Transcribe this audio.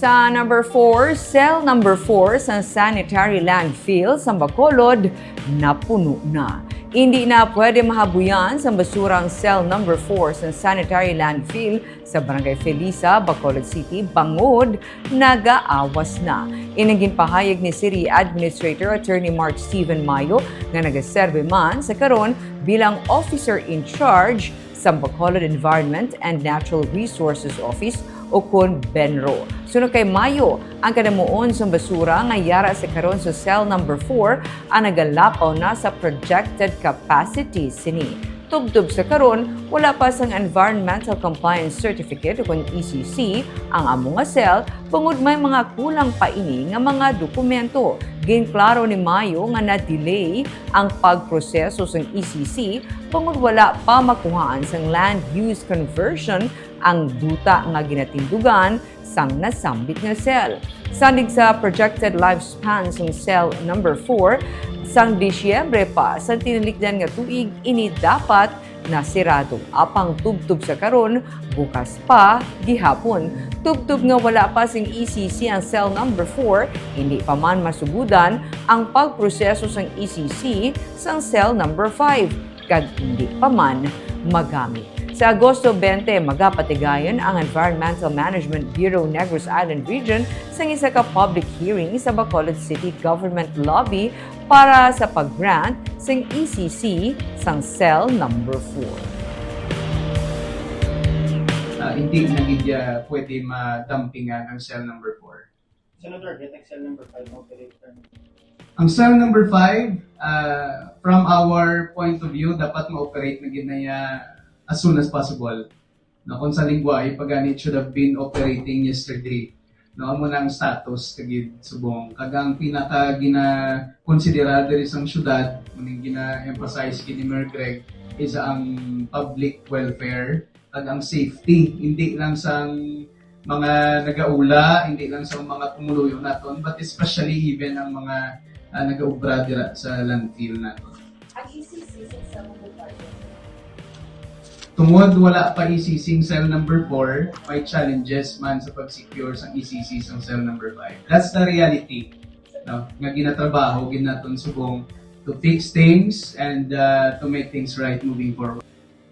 Sa number 4, cell number 4 sa sanitary landfill sa Bacolod, napuno na. Hindi na pwede mahabuyan sa basurang cell number 4 sa sanitary landfill sa Barangay Felisa, Bacolod City, bangod nagaawas na. Inaging pahayag ni City Administrator Attorney Mark Steven Mayo nga nagaserve man sa karon bilang officer in charge sa Bacolod Environment and Natural Resources Office o kun Benro. Sunod kay Mayo, ang kanamuon sa basura nga yara sa karon sa cell number 4 ang nagalapaw na sa projected capacity sini. Tubtub sa karon, wala pa sang Environmental Compliance Certificate o kun ECC ang amo nga cell tungod may mga kulang pa ini nga mga dokumento. Ginklaro ni Mayo nga na-delay ang pagproseso sang ECC tungod wala pa makuhaan sang land use conversion ang duta nga ginatindugan sang nasambit nga cell. Sandig sa projected lifespan sang cell number 4, sang Disyembre pa sa tinilikdan nga tuig ini dapat nasirado. Apang tubtub sa karon, bukas pa gihapon. Tubtub nga wala pa sing ECC ang cell number 4, hindi pa man masugudan ang pagproseso sang ECC sang cell number 5 kag hindi pa man magamit. Sa Agosto 20, magapatigayon ang Environmental Management Bureau Negros Island Region sa isa ka public hearing sa Bacolod City Government Lobby para sa pag-grant sang ECC sang cell number 4. Hindi na gidya pwede madampingan ang cell number 4. Senator, detect cell number 5 operator. Ang cell number 5, from our point of view, dapat ma-operate na ginaya as soon as possible. No, kung sa lingwa, pag-ganit should have been operating yesterday. No, amo na ang status kagid subong. Kagang pinaka gina-considera diri sang syudad, muning gina-emphasize kini Mayor Greg is ang public welfare kag ang safety. Hindi lang sang mga nagaula, hindi lang sa mga pumuluyo naton, but especially even ang mga nagaubra dira sa landfill naton. Ang ECC sa mga Tungod wala pa ECC cell number 4, may challenges man sa pag-secure sa ECC sa cell number 5. That's the reality. No? Nga ginatrabaho, ginaton subong to fix things and to make things right moving forward.